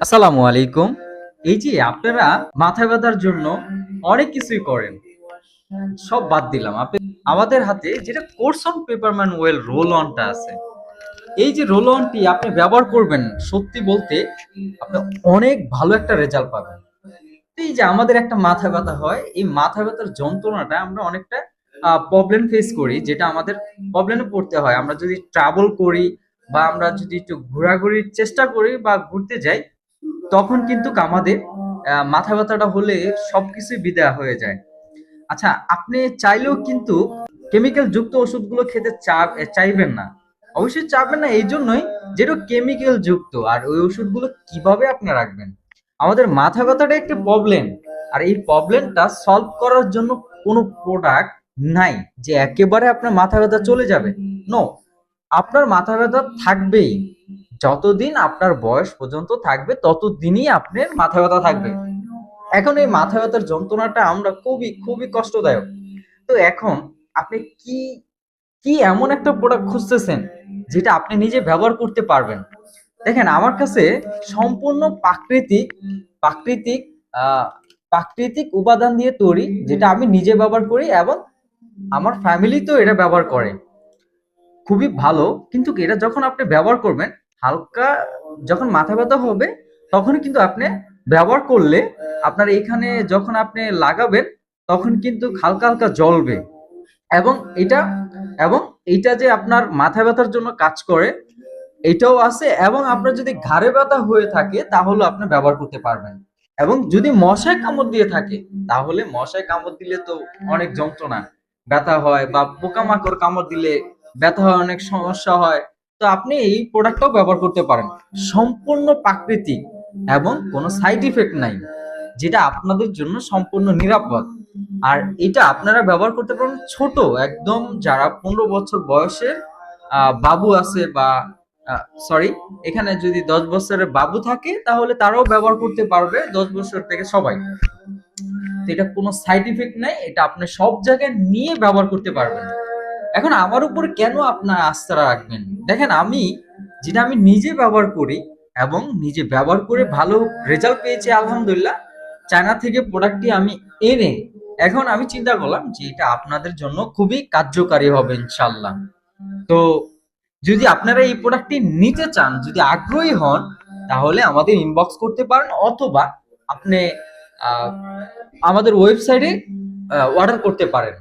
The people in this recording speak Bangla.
আসসালামু আলাইকুম। এই যে আপনারা মাথা ব্যথার জন্য অনেক কিছুই করেন, সব বাদ দিলাম। আমাদের হাতে যেটা কোরসন পেপারম্যান ওয়েল রোল অনটা আছে, এই যে রোল অনটি আপনি ব্যবহার করবেন, সত্যি বলতে আপনি অনেক ভালো একটা রেজাল্ট পাবেন। তো এই যে আমাদের একটা মাথা ব্যথা হয়, এই মাথা ব্যথার যন্ত্রণাটা আমরা অনেকটা প্রবলেম ফেস করি, যেটা আমাদের প্রবলেমে পড়তে হয় আমরা যদি ট্রাভেল করি বা আমরা যদি একটু ঘোরাঘুরির চেষ্টা করি বা ঘুরতে যাই, তখন কিন্তু আমাদের মাথা ব্যথাটা হলে সবকিছুই বিদায় হয়ে যায়। আচ্ছা, আপনি চাইলেও কিন্তু কেমিক্যাল যুক্ত ওষুধগুলো খেতে চাইবেন না। অবশ্যই চাবেন না এই জন্যই, যেটা কেমিক্যাল যুক্ত। আর ওই ওষুধগুলো কিভাবে আপনি রাখবেন? আমাদের মাথা ব্যথাটা একটা প্রবলেম, আর এই প্রবলেমটা সলভ করার জন্য কোনো প্রোডাক্ট নাই যে একেবারে আপনার মাথা ব্যথা চলে যাবে। নো, আপনার মাথা ব্যথা থাকবেই। যতদিন আপনার বয়স পর্যন্ত থাকবে ততদিনই আপনার মাথা ব্যথা থাকবে। এখন এই মাথা ব্যথার যন্ত্রণাটা আমরা খুবই খুবই কষ্টদায়ক। তো এখন আপনি কি কি এমন একটা প্রোডাক্ট খুঁজতেছেন যেটা আপনি নিজে ব্যবহার করতে পারবেন? দেখেন, আমার কাছে সম্পূর্ণ প্রাকৃতিক আহ প্রাকৃতিক উপাদান দিয়ে তৈরি, যেটা আমি নিজে ব্যবহার করি এবং আমার ফ্যামিলি তো এটা ব্যবহার করে। খুবই ভালো। কিন্তু এটা যখন আপনি ব্যবহার করবেন, হালকা যখন মাথা ব্যথা হবে, তখনই কিন্তু আপনি ব্যবহার করলে আপনার এখানে যখন আপনি লাগাবেন, তখন কিন্তু হালকা হালকা জ্বলবে। এবং এটা এবং এইটা যে আপনার মাথা ব্যথার জন্য কাজ করে, এটাও আছে। এবং আপনার যদি ঘাড়ে ব্যথা হয়ে থাকে তাহলে আপনি ব্যবহার করতে পারবেন। এবং যদি মশায় কামড় দিয়ে থাকে, তাহলে মশায় কামড় দিলে তো অনেক যন্ত্রণা, ব্যথা হয়, বা পোকামাকড় কামড় দিলে ব্যথা হয়, অনেক সমস্যা হয়। তো আপনি এই প্রোডাক্টটাও ব্যবহার করতে পারেন। সম্পূর্ণ প্রাকৃতিক এবং কোনো সাইড ইফেক্ট নাই, যেটা আপনাদের জন্য সম্পূর্ণ নিরাপদ। আর এটা আপনারা ব্যবহার করতে পারেন ছোট একদম, যারা 15 বছর বয়সের বাবু আছে, বা সরি, এখানে যদি 10 বছরের বাবু থাকে তাহলে তারাও ব্যবহার করতে পারবে, 10 বছর থেকে সবাই। তো এটা কোনো সাইড ইফেক্ট নাই, এটা আপনি সব জায়গায় নিয়ে ব্যবহার করতে পারবেন। এখন আমার উপরে কেন আপনার আস্থা রাখবেন? দেখেন, যেটা আমি নিজে ব্যবহার করি এবং নিজে ব্যবহার করে ভালো রেজাল্ট পেয়েছি আলহামদুলিল্লাহ। চায়না থেকে প্রোডাক্টটি আমি এনে এখন আমি চিন্তা করলাম যে এটা আপনাদের জন্য খুবই কার্যকারী হবে ইনশাল্লাহ। তো যদি আপনারা এই প্রোডাক্টটি নিতে চান, যদি আগ্রহী হন, তাহলে আমাদের ইনবক্স করতে পারেন, অথবা আপনি আহ, আমাদের ওয়েবসাইটে অর্ডার করতে পারেন।